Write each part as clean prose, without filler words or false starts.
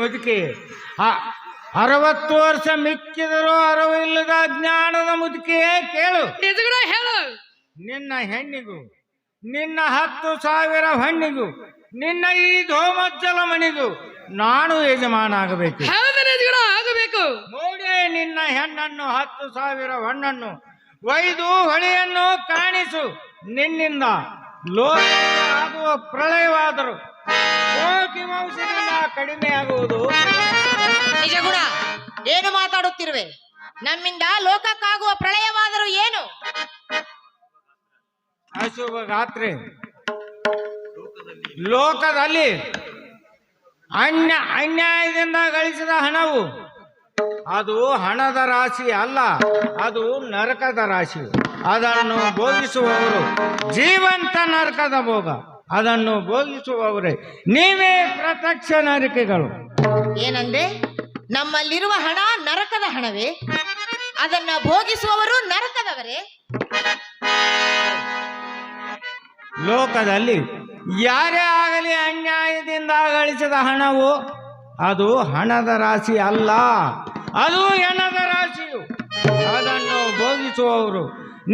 ಮುದುಕಿ 60 ವರ್ಷ ಮಿಕ್ಕಿದರೂ ಅರಿವಿಲ್ಲದ ಜ್ಞಾನದ ಮುದುಕಿಯೇ ಕೇಳು. ಹೇಳು. ನಿನ್ನ ಹೆಣ್ಣಿಗೂ ನಿನ್ನ 10,000 ಹಣ್ಣಿಗೂ ನಿನ್ನ ಈ ಧೋಮಜ್ಜಲ ಮಣಿಗೂ ನಾನು ಯಜಮಾನ ಆಗಬೇಕು. ಆಗಬೇಕು. ನೋಡೇ ನಿನ್ನ ಹೆಣ್ಣನ್ನು 10,000 ಹಣ್ಣನ್ನು ಒಯ್ದು ಹೊಳೆಯನ್ನು ಕಾಣಿಸು. ನಿನ್ನಿಂದ ಲೋಕ ಆಗುವ ಪ್ರಳಯವಾದರೂ ಕೋಟಿ ವಂಶದಿಂದ ಕಡಿಮೆ ಆಗುವುದು. ನಿಜಗುಣ, ಏನು ಮಾತಾಡುತ್ತಿರುವೆ? ನಮ್ಮಿಂದ ಲೋಕಕ್ಕಾಗುವ ಪ್ರಳಯವಾದರೂ ಏನು? ಅಶುಭ ಗಾತ್ರೆ ಲೋಕದಲ್ಲಿ ಅನ್ಯಾಯದಿಂದ ಗಳಿಸಿದ ಹಣವು ಅದು ಹಣದ ರಾಶಿ ಅಲ್ಲ, ಅದು ನರಕದ ರಾಶಿ. ಅದನ್ನು ಭೋಗಿಸುವವರು ಜೀವಂತ ನರಕದ ಭೋಗ. ಅದನ್ನು ಭೋಗಿಸುವವರೇ ನೀವೇ ಪ್ರತ್ಯಕ್ಷ ನರಕಿಗಳು. ಏನಂದೆ? ನಮ್ಮಲ್ಲಿರುವ ಹಣ ನರಕದ ಹಣವೇ? ಅದನ್ನ ಭೋಗಿಸುವವರು ನರಕದವರೇ? ಲೋಕದಲ್ಲಿ ಯಾರೇ ಆಗಲಿ ಅನ್ಯಾಯದಿಂದ ಗಳಿಸಿದ ಹಣವು ಅದು ಹಣದ ರಾಶಿ ಅಲ್ಲ, ಅದು ಹೆಣದ ರಾಶಿಯು. ಅದನ್ನು ಭೋಗಿಸುವವರು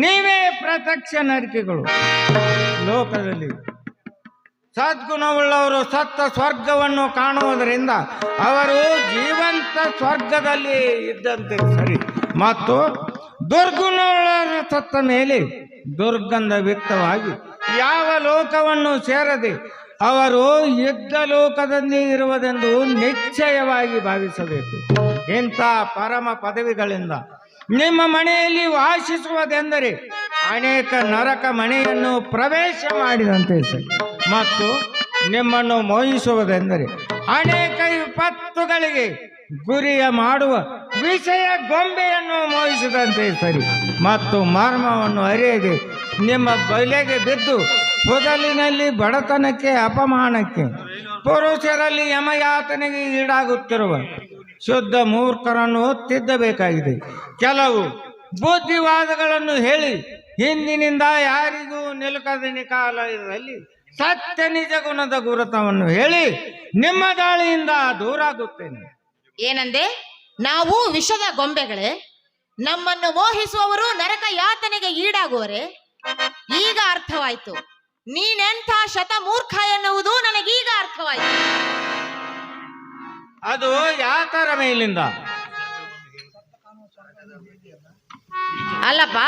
ನೀವೇ ಪ್ರತ್ಯಕ್ಷ ನರಕಿಗಳು. ಲೋಕದಲ್ಲಿ ಸದ್ಗುಣವುಳ್ಳವರು ಸತ್ತ ಸ್ವರ್ಗವನ್ನು ಕಾಣುವುದರಿಂದ ಅವರು ಜೀವಂತ ಸ್ವರ್ಗದಲ್ಲಿ ಇದ್ದಂತೆ ಸರಿ. ಮತ್ತು ದುರ್ಗುಣವುಳ್ಳವರು ಸತ್ತ ಮೇಲೆ ದುರ್ಗಂಧ ವ್ಯಕ್ತವಾಗಿ ಯಾವ ಲೋಕವನ್ನು ಸೇರದೆ ಅವರು ಯುದ್ಧ ಲೋಕದಲ್ಲಿ ಇರುವುದೆಂದು ನಿಶ್ಚಯವಾಗಿ ಭಾವಿಸಬೇಕು. ಇಂಥ ಪರಮ ಪದವಿಗಳಿಂದ ನಿಮ್ಮ ಮನೆಯಲ್ಲಿ ವಾಸಿಸುವುದೆಂದರೆ ಅನೇಕ ನರಕ ಮನೆಯನ್ನು ಪ್ರವೇಶ ಮಾಡಿದಂತೆ ಸರಿ. ಮತ್ತು ನಿಮ್ಮನ್ನು ಮೋಹಿಸುವುದೆಂದರೆ ಅನೇಕ ವಿಪತ್ತುಗಳಿಗೆ ಗುರಿಯ ಮಾಡುವ ವಿಷಯ ಗೊಂಬೆಯನ್ನು ಮೋಹಿಸಿದಂತೆ ಸರಿ. ಮತ್ತು ಮರ್ಮವನ್ನು ಅರಿಯದೆ ನಿಮ್ಮ ಬಲೆಗೆ ಬಿದ್ದು ಮೊದಲಿನಲ್ಲಿ ಬಡತನಕ್ಕೆ ಅಪಮಾನಕ್ಕೆ ಪುರುಷರಲ್ಲಿ ಯಮಯಾತನೆಗೆ ಈಡಾಗುತ್ತಿರುವ ಶುದ್ಧ ಮೂರ್ಖರನ್ನು ತಿದ್ದಬೇಕಾಗಿದೆ. ಕೆಲವು ಬುದ್ಧಿವಾದಗಳನ್ನು ಹೇಳಿ ಹಿಂದಿನಿಂದ ಯಾರಿಗೂ ನಿಲುಕದ ಕಾಲದಲ್ಲಿ ಸತ್ಯ ನಿಜ ಗುಣದ ಗುರುತವನ್ನು ಹೇಳಿ ನಿಮ್ಮ ದಾಳಿಯಿಂದ ದೂರಾಗುತ್ತೇನೆ. ಏನಂದೆ? ನಾವು ವಿಷದ ಗೊಂಬೆಗಳೇ? ನಮ್ಮನ್ನು ಮೋಹಿಸುವವರು ನರಕ ಯಾತನೆಗೆ ಈಡಾಗುವರೆ? ಈಗ ಅರ್ಥವಾಯ್ತು. ನೀನೆಂಥ ಶತಮೂರ್ಖ ಎನ್ನುವುದು ನನಗೀಗ ಅರ್ಥವಾಯ್ತು. ಅದು ಯಾತರ ಮೇಲಿಂದ? ಅಲ್ಲಪ್ಪ,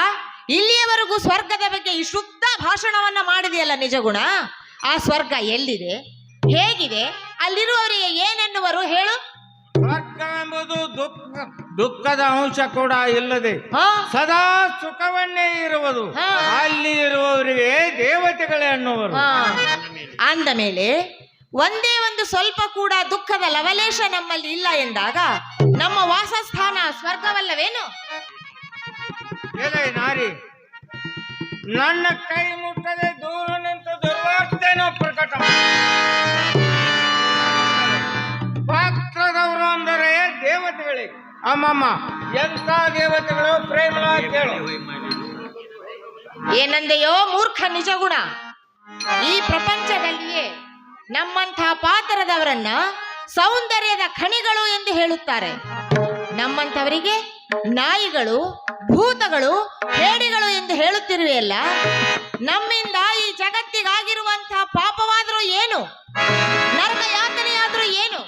ಇಲ್ಲಿಯವರೆಗೂ ಸ್ವರ್ಗದ ಬಗ್ಗೆ ಈ ಶುದ್ಧ ಭಾಷಣವನ್ನ ಮಾಡಿದೆಯಲ್ಲ ನಿಜಗುಣ. ಆ ಸ್ವರ್ಗ ಎಲ್ಲಿದೆ, ಹೇಗಿದೆ, ಅಲ್ಲಿರುವವರಿಗೆ ಏನೆನ್ನುವರು ಹೇಳು. ಸ್ವರ್ಗವೆಂಬುದು ದುಃಖದ ಅಂಶ ಕೂಡ ಇಲ್ಲದೆ ಸದಾ ಸುಖವನ್ನೇ ಇರುವುದು. ಅಲ್ಲಿ ಇರುವವರಿಗೆ ದೇವತೆಗಳೇ ಅನ್ನುವರು. ಅಂದ ಮೇಲೆ ಒಂದೇ ಒಂದು ಸ್ವಲ್ಪ ಕೂಡ ದುಃಖದ ಲವಲೇಶ ನಮ್ಮಲ್ಲಿ ಇಲ್ಲ ಎಂದಾಗ ನಮ್ಮ ವಾಸಸ್ಥಾನ ಸ್ವರ್ಗವಲ್ಲವೇನು? ಎಲೆ ನಾರಿ, ನನ್ನ ಕೈ ಮುಟ್ಟದೆ ದೂರ ನಿಂತು ದುರ್ವಾರ್ತೆಯನ್ನು ಪ್ರಕಟ ಪಾತ್ರದವರು ಅಂದರೆ ದೇವತೆಗಳೇ. ಅಮ್ಮಮ್ಮ, ಎಂತ ದೇವತೆಗಳು ಪ್ರೇಮ ಕೇಳು. ಏನಂದೆಯೋ ಮೂರ್ಖ ನಿಜಗುಣ. ಈ ಪ್ರಪಂಚದಲ್ಲಿಯೇ ನಮ್ಮಂಥ ಪಾತ್ರದವರನ್ನ ಸೌಂದರ್ಯದ ಖಣಿಗಳು ಎಂದು ಹೇಳುತ್ತಾರೆ. ನಮ್ಮಂಥವರಿಗೆ ನಾಯಿಗಳು, ಭೂತಗಳು, ಹೇಡಿಗಳು ಎಂದು ಹೇಳುತ್ತಿರುವೆಯಲ್ಲ. ನಮ್ಮಿಂದ ಈ ಜಗತ್ತಿಗಾಗಿರುವಂಥ ಪಾಪವಾದರೂ ಏನು, ನರಕ ಯಾತನೆಯಾದರೂ ಏನು?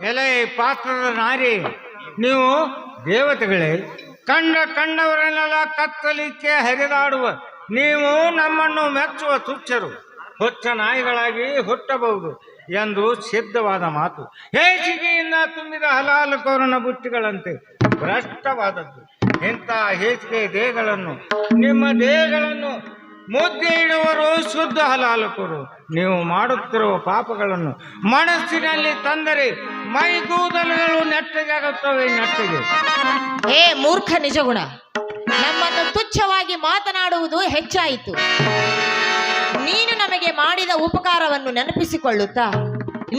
ಎಲೆ ಪಾತ್ರದ ನಾರಿ, ನೀವು ದೇವತೆಗಳೇ, ಕಂಡವರನ್ನೆಲ್ಲ ಕತ್ತಲಿಕ್ಕೆ ಹರಿದಾಡುವ ನೀವು ನಮ್ಮನ್ನು ಮೆಚ್ಚುವ ತುಚ್ಛರು, ಹೊಚ್ಚ ನಾಯಿಗಳಾಗಿ ಹುಟ್ಟಬಹುದು ಎಂದು ಸಿದ್ಧವಾದ ಮಾತು. ಹೇಸಿಗೆಯಿಂದ ತುಂಬಿದ ಹಲಾಲಕೋರನ ಬುಟ್ಟಿಗಳಂತೆ ಭ್ರಷ್ಟವಾದದ್ದು. ಇಂಥ ಹೇಸಿಗೆ ದೇಹಗಳನ್ನು, ನಿಮ್ಮ ದೇಹಗಳನ್ನು ಮುದ್ದೆ ಇಡುವರು ಶುದ್ಧ ಹಲಾಲಕರು. ನೀವು ಮಾಡುತ್ತಿರುವ ಪಾಪಗಳನ್ನು ಮನಸ್ಸಿನಲ್ಲಿ ತಂದರೆ ಮೈಗೂದಲುಗಳು ನೆಟ್ಟಗಾಗುತ್ತವೆ. ನೆಟ್ಟಗೆ ಹೇ ಮೂರ್ಖ ನಿಜಗುಣ, ನಮ್ಮನ್ನು ತುಚ್ಛವಾಗಿ ಮಾತನಾಡುವುದು ಹೆಚ್ಚಾಯಿತು. ನೀನು ನಮಗೆ ಮಾಡಿದ ಉಪಕಾರವನ್ನು ನೆನಪಿಸಿಕೊಳ್ಳುತ್ತಾ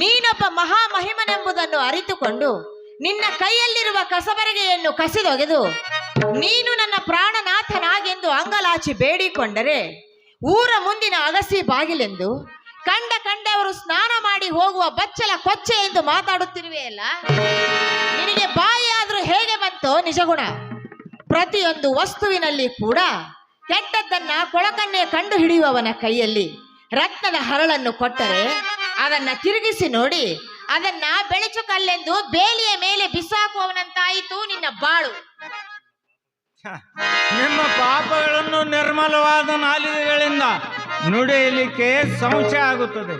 ನೀನೊಬ್ಬ ಮಹಾಮಹಿಮನೆಂಬುದನ್ನು ಅರಿತುಕೊಂಡು ನಿನ್ನ ಕೈಯಲ್ಲಿರುವ ಕಸಬರಿಗೆಯನ್ನು ಕಸಿದೊಗೆದು ನೀನು ನನ್ನ ಪ್ರಾಣನಾಥನಾಗೆಂದು ಅಂಗಲಾಚಿ ಬೇಡಿಕೊಂಡರೆ ಊರ ಮುಂದಿನ ಅಗಸಿ ಬಾಗಿಲೆಂದು ಕಂಡವರು ಸ್ನಾನ ಮಾಡಿ ಹೋಗುವ ಬಚ್ಚಲ ಕೊಚ್ಚೆ ಎಂದು ಮಾತಾಡುತ್ತಿರುವೆಯಲ್ಲ, ನಿನಗೆ ಬಾಯಿ ಆದ್ರೂ ಹೇಗೆ ಬಂತೋ ನಿಜಗುಣ? ಪ್ರತಿಯೊಂದು ವಸ್ತುವಿನಲ್ಲಿ ಕೂಡ ಕೆಟ್ಟದ್ದನ್ನ ಕೊಳಕನ್ನೇ ಕಂಡು ಹಿಡಿಯುವವನ ಕೈಯಲ್ಲಿ ರತ್ನದ ಹರಳನ್ನು ಕೊಟ್ಟರೆ ಅದನ್ನ ತಿರುಗಿಸಿ ನೋಡಿ ಅದನ್ನ ಬೆಳಚು ಕಲ್ಲೆಂದು ಬೇಲಿಯ ಮೇಲೆ ಬಿಸಾಕುವವನಂತಾಯಿತು ನಿನ್ನ ಬಾಳು. ನಿಮ್ಮ ಪಾಪಗಳನ್ನು ನಿರ್ಮಲವಾದ ನಾಲಿಗೆಗಳಿಂದ ನುಡಿಯಲಿಕ್ಕೆ ಸಂಶಯ ಆಗುತ್ತದೆ.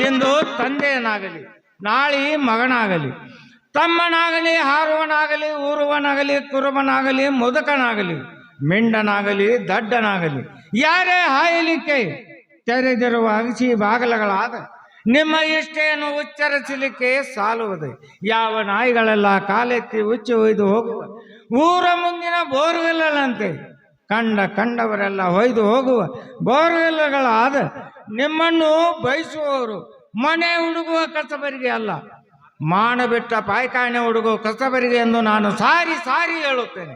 ಇಂದು ತಂದೆಯನಾಗಲಿ, ನಾಳೆ ಮಗನಾಗಲಿ, ತಮ್ಮನಾಗಲಿ, ಹಾರುವನಾಗಲಿ, ಊರುವನಾಗಲಿ, ಕುರುಬನಾಗಲಿ, ಮುದುಕನಾಗಲಿ, ಮಿಂಡನಾಗಲಿ, ದಡ್ಡನಾಗಲಿ, ಯಾರೇ ಹಾಯಲಿಕ್ಕೆ ತೆರೆದಿರುವ ಅಗಸಿ ಬಾಗಲಗಳಾದ ನಿಮ್ಮ ಇಷ್ಟೆಯನ್ನು ಉಚ್ಚರಿಸಲಿಕ್ಕೆ ಸಾಲುವುದು. ಯಾವ ನಾಯಿಗಳೆಲ್ಲ ಕಾಲೆತ್ತಿ ಉಚ್ಚಿ ಒಯ್ದು ಹೋಗುವ ಊರ ಮುಂದಿನ ಬೋರ್ವೆಲ್ಲಂತೆ ಕಂಡವರೆಲ್ಲ ಹೊಯ್ದು ಹೋಗುವ ಬೋರ್ವೆಲ್ಲಗಳಾದ ನಿಮ್ಮನ್ನು ಬಯಸುವವರು ಮನೆ ಹುಡುಗುವ ಕಸಬರಿಗೆ ಅಲ್ಲ, ಮಾಡಬಿಟ್ಟ ಪಾಯ್ಕಾನೆ ಹುಡುಗುವ ಕಸಬರಿಗೆ ಎಂದು ನಾನು ಸಾರಿ ಸಾರಿ ಹೇಳುತ್ತೇನೆ.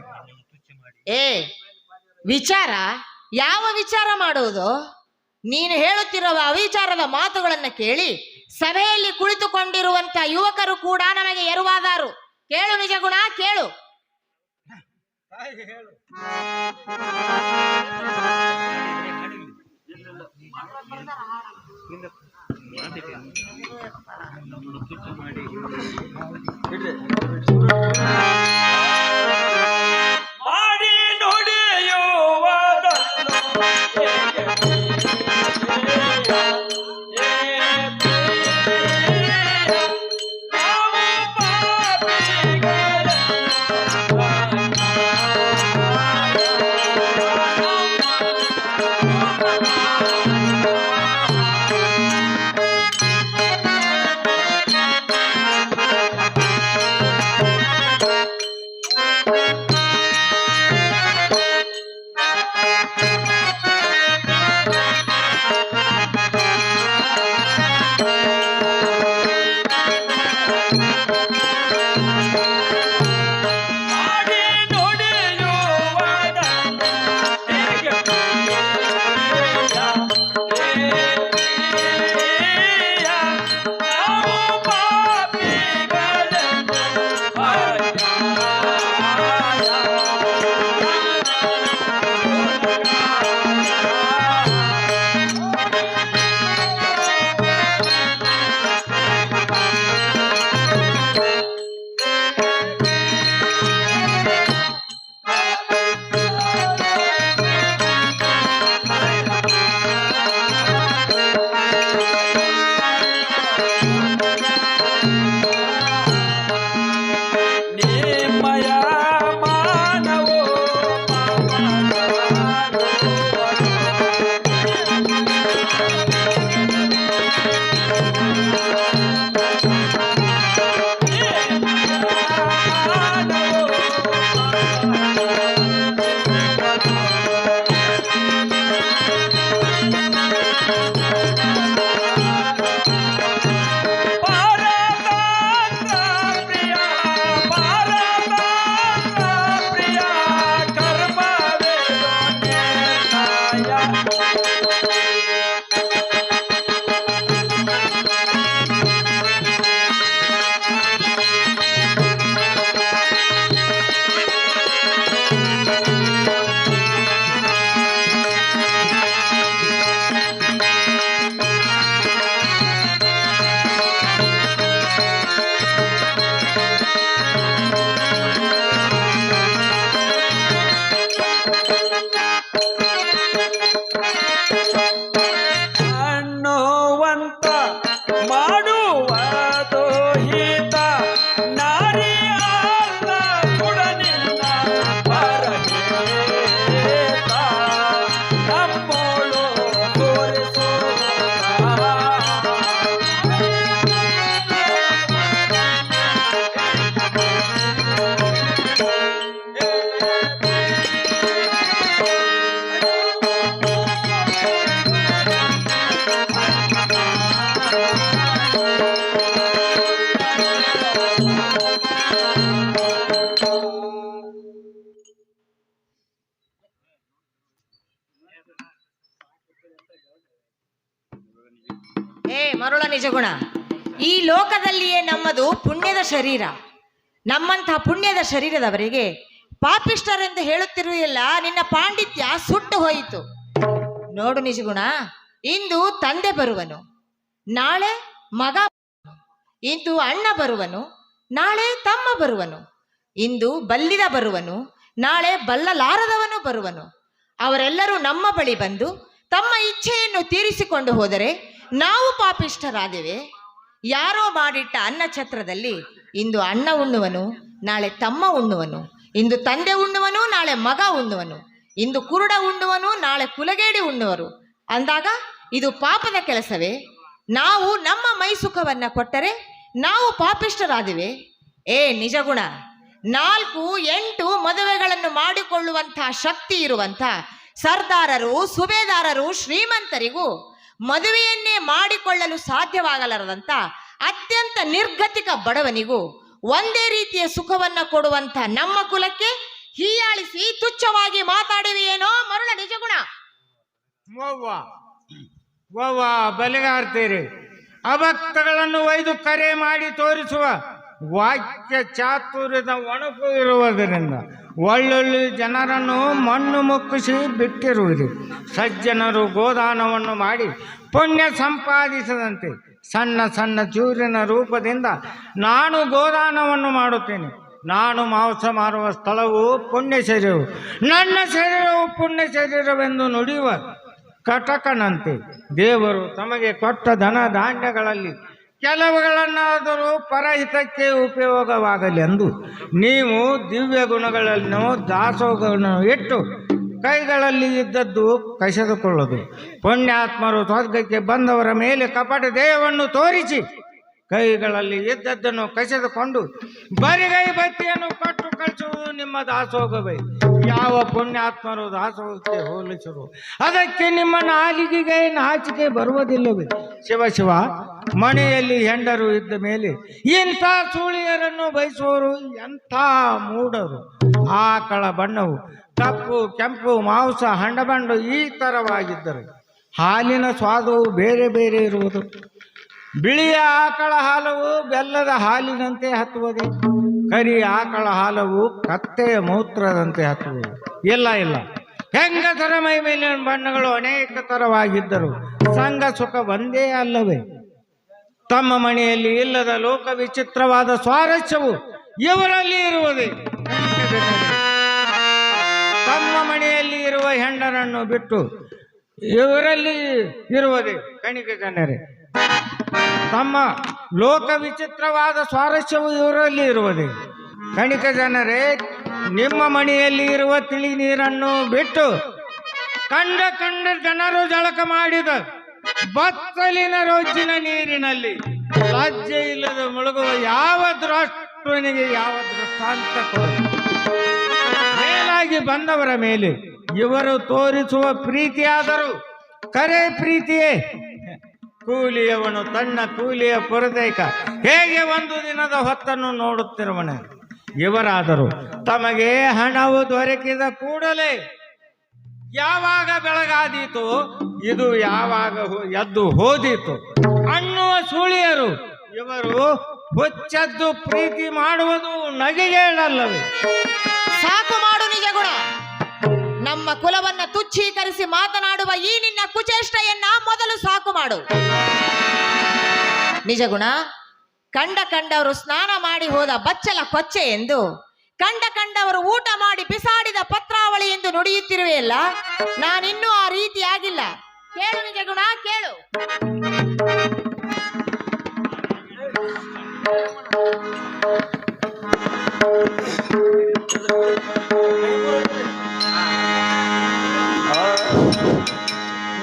ವಿಚಾರ ಯಾವ ವಿಚಾರ ಮಾಡುವುದು? ನೀನು ಹೇಳುತ್ತಿರುವ ಅವಿಚಾರದ ಮಾತುಗಳನ್ನು ಕೇಳಿ ಸಭೆಯಲ್ಲಿ ಕುಳಿತುಕೊಂಡಿರುವಂತ ಯುವಕರು ಕೂಡ ನಮಗೆ ಎರುವಾದಾರು. ಕೇಳು ನಿಜಗುಣ, ಕೇಳು. ನಿಜಗುಣ, ಈ ಲೋಕದಲ್ಲಿಯೇ ನಮ್ಮದು ಪುಣ್ಯದ ಶರೀರ. ನಮ್ಮಂತಹ ಪುಣ್ಯದ ಶರೀರದವರಿಗೆ ಪಾಪಿಷ್ಟರೆಂದು ಹೇಳುತ್ತಿರುವುದಿಲ್ಲ. ನಿನ್ನ ಪಾಂಡಿತ್ಯ ಸುಟ್ಟು ಹೋಯಿತು. ನೋಡು ನಿಜಗುಣ, ಇಂದು ತಂದೆ ಬರುವನು, ನಾಳೆ ಮಗ, ಇಂದು ಅಣ್ಣ ಬರುವನು, ನಾಳೆ ತಮ್ಮ ಬರುವನು, ಇಂದು ಬಲ್ಲಿದ ಬರುವನು, ನಾಳೆ ಬಲ್ಲಲಾರದವನು ಬರುವನು. ಅವರೆಲ್ಲರೂ ನಮ್ಮ ಬಳಿ ಬಂದು ತಮ್ಮ ಇಚ್ಛೆಯನ್ನು ತೀರಿಸಿಕೊಂಡು ಹೋದರೆ ನಾವು ಪಾಪಿಷ್ಠರಾದೆವೆ. ಯಾರೋ ಮಾಡಿಟ್ಟ ಅನ್ನ ಛತ್ರದಲ್ಲಿ ಇಂದು ಅಣ್ಣ ಉಣ್ಣುವನು, ನಾಳೆ ತಮ್ಮ ಉಣ್ಣುವನು, ಇಂದು ತಂದೆ ಉಣ್ಣುವನು, ನಾಳೆ ಮಗ ಉಣ್ಣುವನು, ಇಂದು ಕುರುಡ ಉಣ್ಣುವನು, ನಾಳೆ ಕುಲಗೇಡಿ ಉಣ್ಣುವರು ಅಂದಾಗ ಇದು ಪಾಪದ ಕೆಲಸವೇ? ನಾವು ನಮ್ಮ ಮೈಸುಖವನ್ನ ಕೊಟ್ಟರೆ ನಾವು ಪಾಪಿಷ್ಠರಾದಿವೆ. ಏ ನಿಜಗುಣ, 4-8 ಮದುವೆಗಳನ್ನು ಮಾಡಿಕೊಳ್ಳುವಂತಹ ಶಕ್ತಿ ಇರುವಂಥ ಸರ್ದಾರರು, ಸುಬೇದಾರರು, ಶ್ರೀಮಂತರಿಗೂ ಮದುವೆಯನ್ನೇ ಮಾಡಿಕೊಳ್ಳಲು ಸಾಧ್ಯವಾಗಲಾರದಂಥ ಅತ್ಯಂತ ನಿರ್ಗತಿಕ ಬಡವನಿಗೂ ಒಂದೇ ರೀತಿಯ ಸುಖವನ್ನ ಕೊಡುವಂಥ ನಮ್ಮ ಕುಲಕ್ಕೆ ಹೀಯಾಳಿಸಿ ತುಚ್ಛವಾಗಿ ಮಾತಾಡುವೆಯೇನೋ ಮರುಳ ನಿಜಗುಣ. ವ್ವ ಬಲಿಗಾರ್ತೀರಿ. ಅಭಕ್ತಗಳನ್ನು ಒಯ್ದು ಕರೆ ಮಾಡಿ ತೋರಿಸುವ ವಾಕ್ಯ ಚಾತುರ್ಯದ ಒಣಕು ಇರುವುದರಿಂದ ಒಳ್ಳೊಳ್ಳೆ ಜನರನ್ನು ಮಣ್ಣು ಮುಕ್ಕಿಸಿ ಬಿಟ್ಟಿರುವುದು. ಸಜ್ಜನರು ಗೋದಾನವನ್ನು ಮಾಡಿ ಪುಣ್ಯ ಸಂಪಾದಿಸದಂತೆ ಸಣ್ಣ ಸಣ್ಣ ಚೂರಿನ ರೂಪದಿಂದ ನಾನು ಗೋದಾನವನ್ನು ಮಾಡುತ್ತೇನೆ. ನಾನು ಮಾಂಸ ಮಾರುವ ಸ್ಥಳವು ಪುಣ್ಯ ಶರೀರವು, ನನ್ನ ಶರೀರವು ಪುಣ್ಯ ಶರೀರವೆಂದು ನುಡಿಯುವ ಕಟಕನಂತೆ ದೇವರು ತಮಗೆ ಕೊಟ್ಟ ಧನ ಧಾನ್ಯಗಳಲ್ಲಿ ಕೆಲವುಗಳನ್ನಾದರೂ ಪರಹಿತಕ್ಕೆ ಉಪಯೋಗವಾಗಲಿ ಎಂದು ನೀವು ದಿವ್ಯ ಗುಣಗಳನ್ನು ದಾಸೋಹಗಳನ್ನು ಇಟ್ಟು ಕೈಗಳಲ್ಲಿ ಇದ್ದದ್ದು ಕಸಿದುಕೊಳ್ಳೋದು. ಪುಣ್ಯಾತ್ಮರು ಸ್ವರ್ಗಕ್ಕೆ ಬಂದವರ ಮೇಲೆ ಕಪಟ ದೇಹವನ್ನು ತೋರಿಸಿ ಕೈಗಳಲ್ಲಿ ಇದ್ದದ್ದನ್ನು ಕಸಿದುಕೊಂಡು ಬರಿಗೈ ಬತ್ತಿಯನ್ನು ಕೊಟ್ಟು ಕಳಿಸುವುದು ನಿಮ್ಮ ದಾಸೋಹವೇ. ಯಾವ ಪುಣ್ಯಾತ್ಮರು ದಾಸೋಹಕ್ಕೆ ಹೋಲಿಸರು ಅದಕ್ಕೆ ನಿಮ್ಮ ನಾಲಿಗೆಗೆ ನಾಚಿಕೆ ಬರುವುದಿಲ್ಲವೇ? ಶಿವ ಮನೆಯಲ್ಲಿ ಹೆಂಡರು ಇದ್ದ ಮೇಲೆ ಇಂಥ ಸೂಳಿಯರನ್ನು ಬಯಸುವವರು ಎಂಥ ಮೂಢರು. ಆಕಳ ಬಣ್ಣವು ಕಪ್ಪು ಕೆಂಪು ಮಾಂಸ ಹಂಡಬಂಡು ಈ ಥರವಾಗಿದ್ದರು. ಹಾಲಿನ ಸ್ವಾದವು ಬೇರೆ ಬೇರೆ ಇರುವುದು. ಬಿಳಿಯ ಆಕಳ ಹಾಲವು ಬೆಲ್ಲದ ಹಾಲಿನಂತೆ ಹತ್ತುವುದು, ಕರಿ ಆಕಳ ಹಾಲವು ಕತ್ತೆಯ ಮೂತ್ರದಂತೆ ಹತ್ತುವುದು. ಇಲ್ಲ, ಹೆಂಗಸರ ಮೈ ಮೇಲಿನ ಬಣ್ಣಗಳು ಅನೇಕ ಥರವಾಗಿದ್ದರು. ಸಂಘ ಸುಖ ಒಂದೇ ಅಲ್ಲವೇ? ತಮ್ಮ ಮನೆಯಲ್ಲಿ ಇಲ್ಲದ ಲೋಕ ವಿಚಿತ್ರವಾದ ಸ್ವಾರಸ್ಯವು ಇವರಲ್ಲಿ ಇರುವುದೇ. ತಮ್ಮ ಮನೆಯಲ್ಲಿ ಇರುವ ಹೆಂಡರನ್ನು ಬಿಟ್ಟು ಇವರಲ್ಲಿ ಇರುವುದೇ ಕಣಿಕ ಜನರೇ. ತಮ್ಮ ಲೋಕ ವಿಚಿತ್ರವಾದ ಸ್ವಾರಸ್ಯವು ಇವರಲ್ಲಿ ಇರುವುದೇ ಕಣಿಕ ಜನರೇ. ನಿಮ್ಮ ಮನೆಯಲ್ಲಿ ಇರುವ ತಿಳಿ ನೀರನ್ನು ಬಿಟ್ಟು ಕಂಡ ಜನರು ಜಳಕ ಮಾಡಿದ ಬತ್ತಲಿನ ರೋಜಿನ ನೀರಿನಲ್ಲಿ ಲಜ್ಜೆ ಇಲ್ಲದ ಮುಳುಗುವ ಯಾವ ದ್ರಾಷ್ಟ್ರನಿಗೆ ಯಾವ ದೃಷ್ಟಾಂತ ಕೊಡದು? ಮೇಲಾಗಿ ಬಂದವರ ಮೇಲೆ ಇವರು ತೋರಿಸುವ ಪ್ರೀತಿಯಾದರೂ ಕರೆ ಪ್ರೀತಿಯೇ. ಕೂಲಿಯವನು ತನ್ನ ಕೂಲಿಯ ಪುರದೈಕ ಹೇಗೆ ಒಂದು ದಿನದ ಹೊತ್ತನ್ನು ನೋಡುತ್ತಿರುವನು, ಇವರಾದರೂ ತಮಗೆ ಹಣವು ದೊರಕಿದ ಕೂಡಲೇ ಯಾವಾಗ ಬೆಳಗಾದೀತು, ಇದು ಯಾವಾಗ ಎದ್ದು ಹೋದೀತು ಅನ್ನುವ ಸೂಳಿಯರು. ಇವರು ಹುಚ್ಚದ್ದು ಪ್ರೀತಿ ಮಾಡುವುದು ನಗೆಗೇಳಲ್ಲವೇ? ಸಾಕು ಮಾಡು ನಿಜಗುಣ. ನಮ್ಮ ಕುಲವನ್ನ ತುಚ್ಛೀಕರಿಸಿ ಮಾತನಾಡುವ ಈ ನಿನ್ನ ಕುಚೇಷ್ಟೆಯನ್ನ ಮೊದಲು ಸಾಕು ಮಾಡು. ನಿಜಗುಣ, ಕಂಡವರು ಸ್ನಾನ ಮಾಡಿ ಹೋದ ಬಚ್ಚಲ ಕೊಚ್ಚೆ ಎಂದು, ಕಂಡವರು ಊಟ ಮಾಡಿ ಬಿಸಾಡಿದ ಪತ್ರಾವಳಿ ಎಂದು ನುಡಿಯುತ್ತಿರುವೆಯಲ್ಲ, ನಾನಿನ್ನೂ ಆ ರೀತಿಯಾಗಿಲ್ಲ. ಕೇಳು ನಿಜಗುಣ, ಕೇಳು.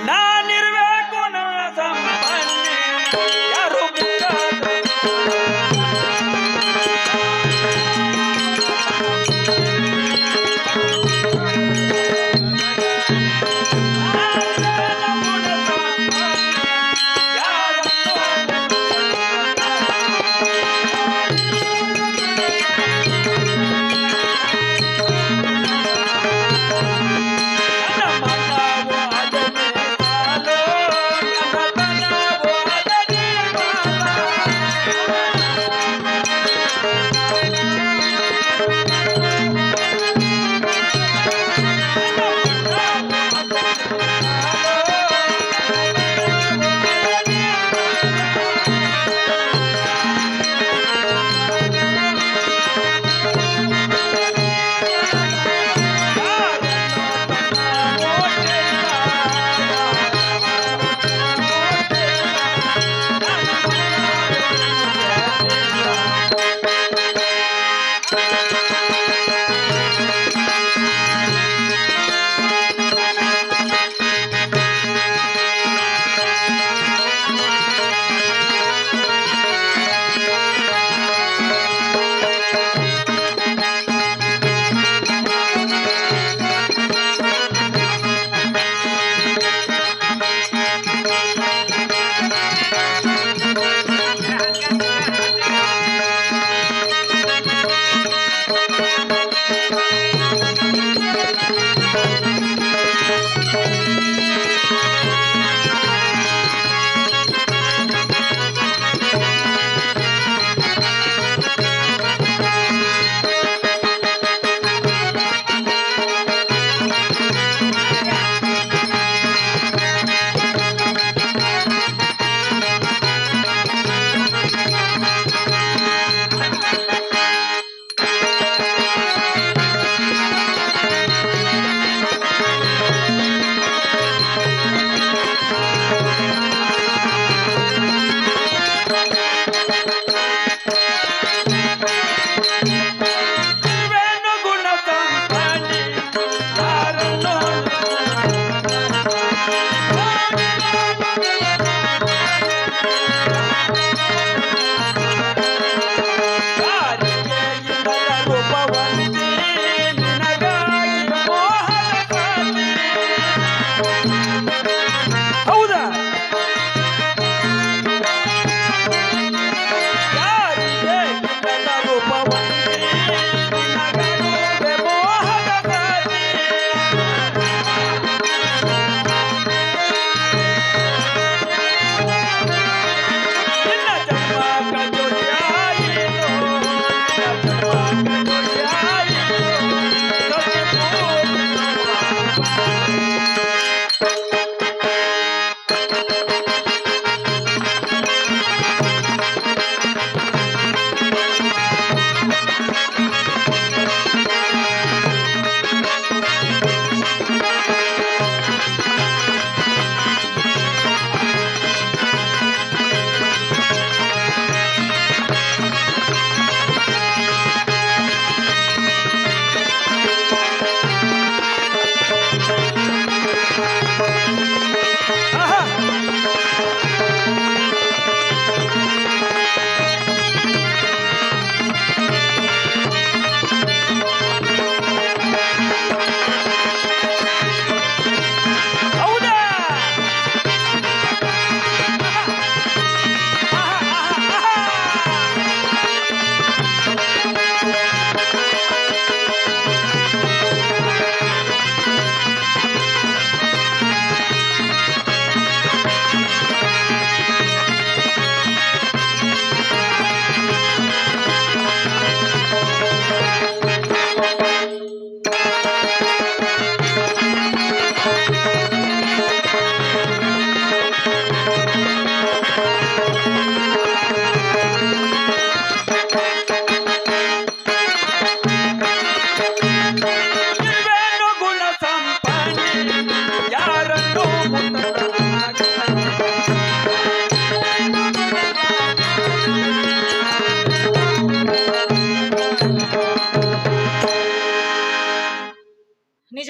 ನಾನಿರ್ಬೇಕು ನನ್ನ ಸಂಬಂಧಿ ಯಾರು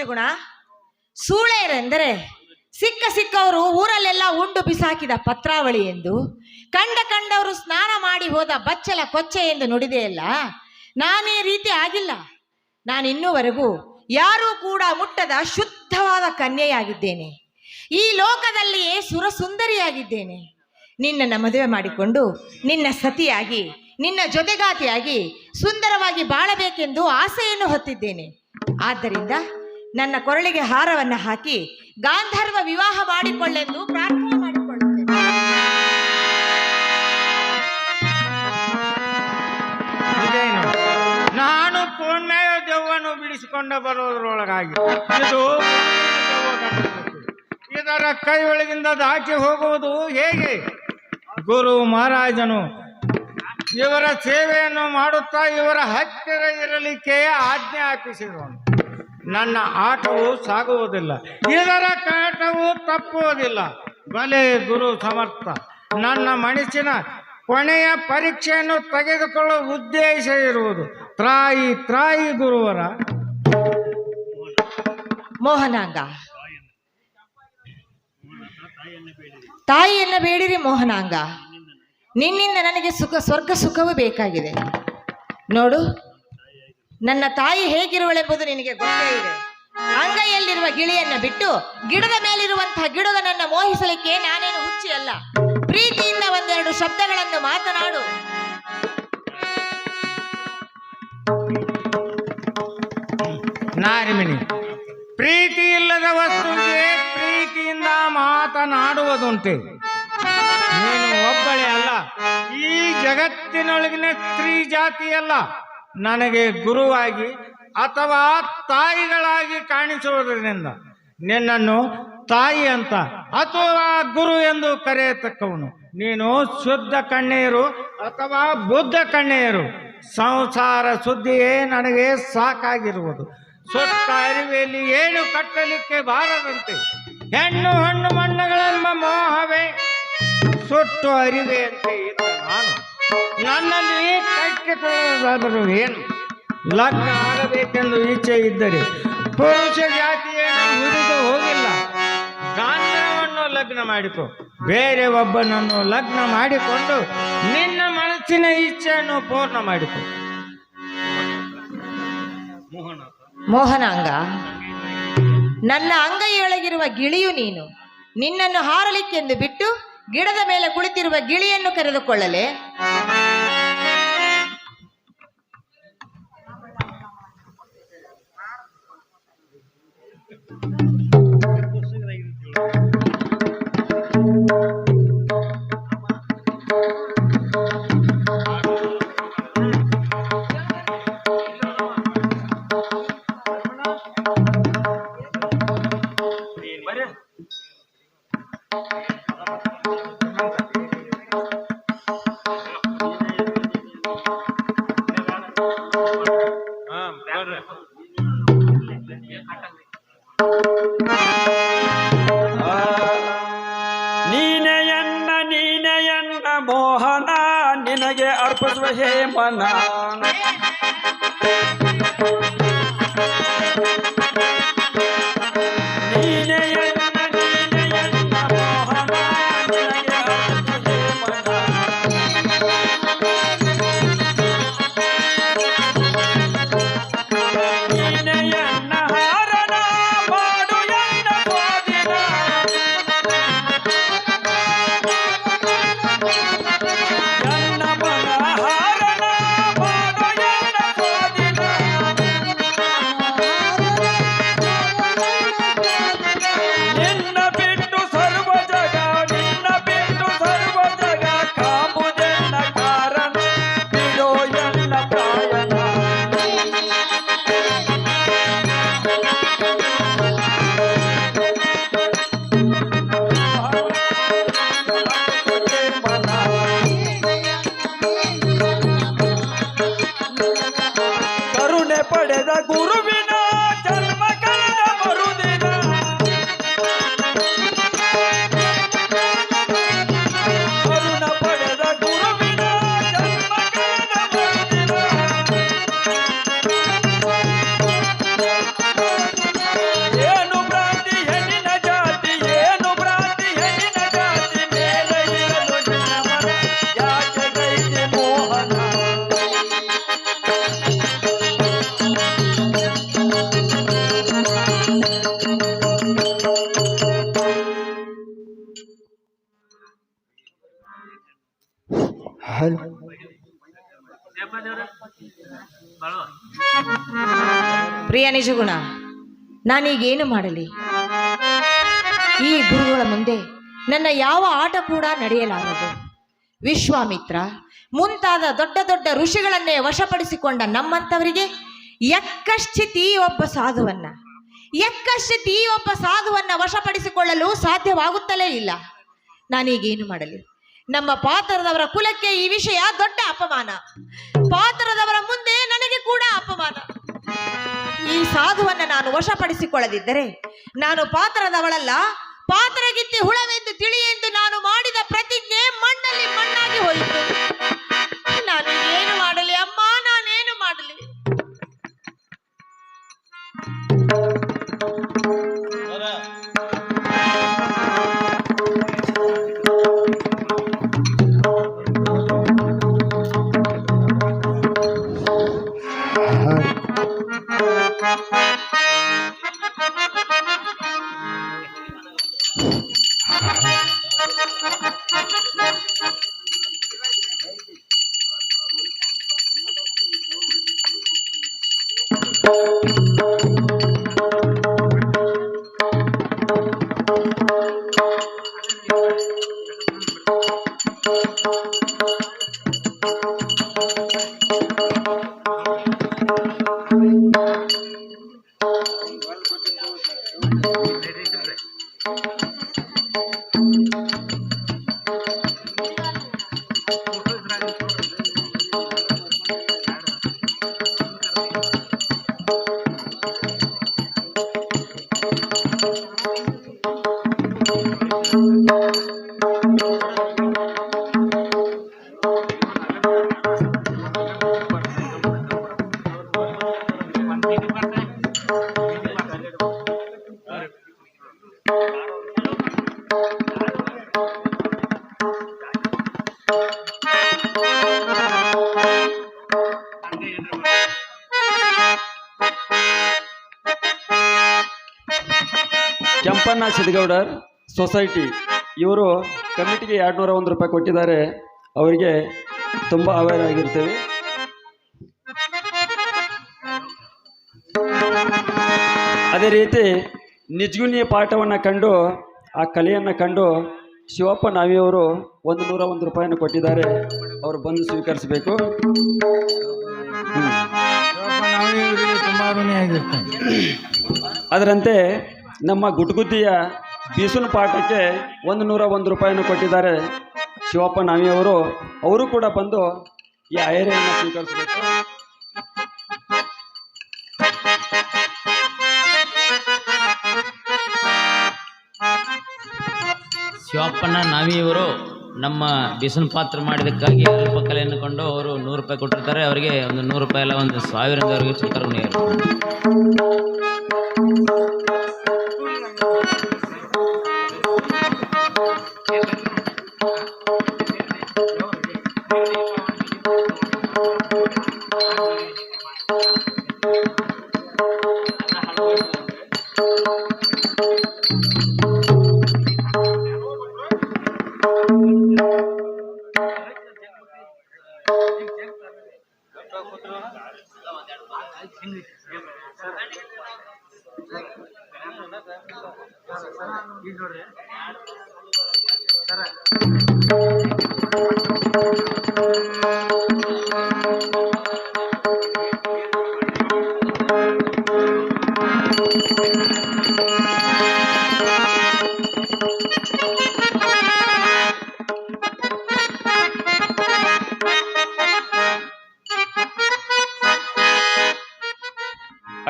ನಿಜಗುಣ, ಸೂಳೆಯರೆಂದರೆ ಸಿಕ್ಕವರು ಊರಲ್ಲೆಲ್ಲ ಉಂಡು ಬಿಸಾಕಿದ ಪತ್ರಾವಳಿ ಎಂದು, ಕಂಡವರು ಸ್ನಾನ ಮಾಡಿ ಹೋದ ಬಚ್ಚಲ ಕೊಚ್ಚೆ ಎಂದು ನುಡಿದೆಯಲ್ಲ. ನಾನೀ ರೀತಿ ಆಗಿಲ್ಲ. ನಾನು ಇನ್ನೂವರೆಗೂ ಯಾರೂ ಕೂಡ ಮುಟ್ಟದ ಶುದ್ಧವಾದ ಕನ್ಯೆಯಾಗಿದ್ದೇನೆ. ಈ ಲೋಕದಲ್ಲಿಯೇ ಸುರಸುಂದರಿಯಾಗಿದ್ದೇನೆ. ನಿನ್ನನ್ನು ಮದುವೆ ಮಾಡಿಕೊಂಡು ನಿನ್ನ ಸತಿಯಾಗಿ, ನಿನ್ನ ಜೊತೆಗಾತಿಯಾಗಿ ಸುಂದರವಾಗಿ ಬಾಳಬೇಕೆಂದು ಆಸೆಯನ್ನು ಹೊತ್ತಿದ್ದೇನೆ. ಆದ್ದರಿಂದ ನನ್ನ ಕೊರಳಿಗೆ ಹಾರವನ್ನು ಹಾಕಿ ಗಾಂಧರ್ವ ವಿವಾಹ ಮಾಡಿಕೊಳ್ಳೆಂದು ಪ್ರಾರ್ಥನೆ ಮಾಡಿಕೊಳ್ಳುತ್ತೇನೆ. ಇದೇನು, ನಾನು ಪೂರ್ಣಯ ದೆವ್ವನ್ನು ಬಿಡಿಸಿಕೊಂಡು ಬರೋದ್ರೊಳಗಾಗಿ ಇದು ಇದರ ಕೈ ಒಳಗಿಂದ ದಾಟಿ ಹೋಗುವುದು ಹೇಗೆ? ಗುರು ಮಹಾರಾಜನು ಇವರ ಸೇವೆಯನ್ನು ಮಾಡುತ್ತಾ ಇವರ ಹತ್ತಿರ ಇರಲಿಕ್ಕೆ ಆಜ್ಞಾಪಿಸಿದವನು. ನನ್ನ ಆಟವು ಸಾಗುವುದಿಲ್ಲ, ಇದರ ಕಾಟವು ತಪ್ಪುವುದಿಲ್ಲ. ಬಲೆ ಗುರು ಸಮರ್ಥ. ನನ್ನ ಮನಸ್ಸಿನ ಕೊನೆಯ ಪರೀಕ್ಷೆಯನ್ನು ತೆಗೆದುಕೊಳ್ಳುವ ಉದ್ದೇಶ ಇರುವುದು. ತ್ರಾಯಿ ಗುರುವರ. ಮೋಹನಾಂಗ, ತಾಯಿಯನ್ನ ಬೇಡಿರಿ ಮೋಹನಾಂಗ. ನಿನ್ನಿಂದ ನನಗೆ ಸ್ವರ್ಗ ಸುಖವೂ ಬೇಕಾಗಿದೆ. ನೋಡು, ನನ್ನ ತಾಯಿ ಹೇಗಿರುವಳೆಂಬುದು ನಿನಗೆ ಗೊತ್ತೇ ಇದೆ. ಅಂಗೈಯಲ್ಲಿರುವ ಗಿಳಿಯನ್ನ ಬಿಟ್ಟು ಗಿಡದ ಮೇಲಿರುವಂತಹ ಗಿಡಗನನ್ನ ಮೋಹಿಸಲಿಕ್ಕೆ ನಾನೇನು ಹುಚ್ಚಿ ಅಲ್ಲ. ಪ್ರೀತಿಯಿಂದ ಒಂದೆರಡು ಶಬ್ದಗಳನ್ನು ಮಾತನಾಡು. ನಾರಿಮಿನಿ, ಪ್ರೀತಿ ಇಲ್ಲದ ವಸ್ತುವಿಗೆ ಪ್ರೀತಿಯಿಂದ ಮಾತನಾಡುವುದುಂಟೆ. ನೀನು ಒಬ್ಬಳೇ ಅಲ್ಲ, ಈ ಜಗತ್ತಿನೊಳಗಿನ ಸ್ತ್ರೀ ಜಾತಿಯಲ್ಲ. ನನಗೆ ಗುರುವಾಗಿ ಅಥವಾ ತಾಯಿಗಳಾಗಿ ಕಾಣಿಸುವುದರಿಂದ ನಿನ್ನನ್ನು ತಾಯಿ ಅಂತ ಅಥವಾ ಗುರು ಎಂದು ಕರೆಯತಕ್ಕವನು. ನೀನು ಶುದ್ಧ ಕಣ್ಣೀರು ಅಥವಾ ಬುದ್ಧ ಕಣ್ಣೀರು. ಸಂಸಾರ ಸುದ್ದಿಯೇ ನನಗೆ ಸಾಕಾಗಿರುವುದು. ಸುತ್ತ ಅರಿವೆಯಲ್ಲಿ ಏನು ಕಟ್ಟಲಿಕ್ಕೆ ಬಾರದಂತೆ ಹೆಣ್ಣು ಹಣ್ಣು ಮಣ್ಣಗಳೆಂಬ ಮೋಹವೇ ಸುಟ್ಟು ಅರಿವೆಯಂತೆ ಇದ್ದ ನಾನು ನನ್ನಲ್ಲಿ ಕಟ್ಟಿಕೊಳ್ಳುವುದಾದರೂ ಏನು? ಲಗ್ನ ಆಗಬೇಕೆಂದು ಇಚ್ಛೆ ಇದ್ದರೆ ಪುರುಷ ಜಾತಿಯನ್ನು ಹಿಡಿದು ಹೋಗಿಲ್ಲ. ಗಾಂಧರ್ವವನ್ನು ಲಗ್ನ ಮಾಡಿಕೊ, ಬೇರೆ ಒಬ್ಬನನ್ನು ಲಗ್ನ ಮಾಡಿಕೊಂಡು ನಿನ್ನ ಮನಸ್ಸಿನ ಇಚ್ಛೆಯನ್ನು ಪೂರ್ಣ ಮಾಡಿಕೊ. ಮೋಹನಾಂಗ, ನನ್ನ ಅಂಗೈಯೊಳಗಿರುವ ಗಿಳಿಯು ನೀನು. ನಿನ್ನನ್ನು ಹಾರಲಿಕ್ಕೆಂದು ಬಿಟ್ಟು ಗಿಡದ ಮೇಲೆ ಕುಳಿತಿರುವ ಗಿಳಿಯನ್ನು ಕರೆದುಕೊಳ್ಳಲೆ? ನೀನೆಯನ್ನ ಮೋಹನ ನಿನಗೆ ಅರ್ಪಿಸುವ ಹೇಮನ. ಪ್ರಿಯ ನಿಜಗುಣ, ನಾನೀಗೇನು ಮಾಡಲಿ? ಈ ಗುರುಗಳ ಮುಂದೆ ನನ್ನ ಯಾವ ಆಟ ಕೂಡ ನಡೆಯಲಾರದು. ವಿಶ್ವಾಮಿತ್ರ ಮುಂತಾದ ದೊಡ್ಡ ದೊಡ್ಡ ಋಷಿಗಳನ್ನೇ ವಶಪಡಿಸಿಕೊಂಡ ನಮ್ಮಂಥವರಿಗೆ ಎಕ್ಕಶ್ಚಿತ್ ಒಬ್ಬ ಸಾಧುವನ್ನ ವಶಪಡಿಸಿಕೊಳ್ಳಲು ಸಾಧ್ಯವಾಗುತ್ತಲೇ ಇಲ್ಲ. ನಾನೀಗೇನು ಮಾಡಲಿ? ನಮ್ಮ ಪಾತ್ರದವರ ಕುಲಕ್ಕೆ ಈ ವಿಷಯ ದೊಡ್ಡ ಅಪಮಾನ. ಪಾತ್ರದವರ ಮುಂದೆ ನನಗೆ ಕೂಡ ಅಪಮಾನ. ಈ ಸಾಧುವನ್ನ ನಾನು ವಶಪಡಿಸಿಕೊಳ್ಳದಿದ್ದರೆ ನಾನು ಪಾತ್ರದವಳಲ್ಲ, ಪಾತ್ರಗಿತ್ತಿ ಹುಳವೆಂದು ತಿಳಿಯೆಂದು ನಾನು ಮಾಡಿದ ಪ್ರತಿಜ್ಞೆ ಮಣ್ಣಲ್ಲಿ ಮಣ್ಣಾಗಿ ಹೋಯಿತು. ನಾನು ಏನು ಮಾಡಲಿ ಅಮ್ಮ? ನಾನೇನು ಮಾಡಲಿ? ಕೆಂಪಣ್ಣ ಸಿದ್ಗೌಡರ್ ಸೊಸೈಟಿ ಇವರು ಕಮಿಟಿಗೆ 201 ರೂಪಾಯಿ ಕೊಟ್ಟಿದ್ದಾರೆ. ಅವರಿಗೆ ತುಂಬ ಅವೇರ್ ಆಗಿರ್ತೇವೆ. ಅದೇ ರೀತಿ ನಿಜಗುಣಿಯ ಪಾಠವನ್ನು ಕಂಡು ಆ ಕಲೆಯನ್ನು ಕಂಡು ಶಿವಪ್ಪ ನಾವಿಯವರು 101 ರೂಪಾಯಿಯನ್ನು ಕೊಟ್ಟಿದ್ದಾರೆ. ಅವರು ಬಂದು ಸ್ವೀಕರಿಸಬೇಕು. ಅದರಂತೆ ನಮ್ಮ ಗುಟ್ಗುದ್ದಿಯ ಬೀಸುನ ಪಾಠಕ್ಕೆ 101 ರೂಪಾಯಿಯನ್ನು ಕೊಟ್ಟಿದ್ದಾರೆ ಶಿವಪ್ಪ ನಾವಿಯವರು. ಅವರು ಕೂಡ ಬಂದು ಈ ಆಯರೆಯನ್ನು ಸ್ವೀಕರಿಸಬೇಕು. ಶಿವಪ್ಪನ ನಾವಿಯವರು ನಮ್ಮ ಬಿಸಿನ ಪಾತ್ರ ಮಾಡಿದಕ್ಕಾಗಿ ಅಲ್ಪ ಕಲೆಯನ್ನು ಕೊಂಡು ಅವರು 100 ರೂಪಾಯಿ ಕೊಟ್ಟಿರ್ತಾರೆ. ಅವರಿಗೆ ಒಂದು 100 ರೂಪಾಯಿ ಎಲ್ಲ 1000 ಸ್ವೀಕರಣೆ.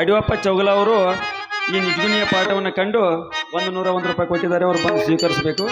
ಅಡಿಯಪ್ಪ ಚೌಗಲ ಅವರು ಈ ನಿಜಗುಣಿಯ ಪಾಠವನ್ನು ಕಂಡು 101 ರೂಪಾಯಿ ಕೊಟ್ಟಿದ್ದಾರೆ. ಅವರು ಬಂದು ಸ್ವೀಕರಿಸಬೇಕು.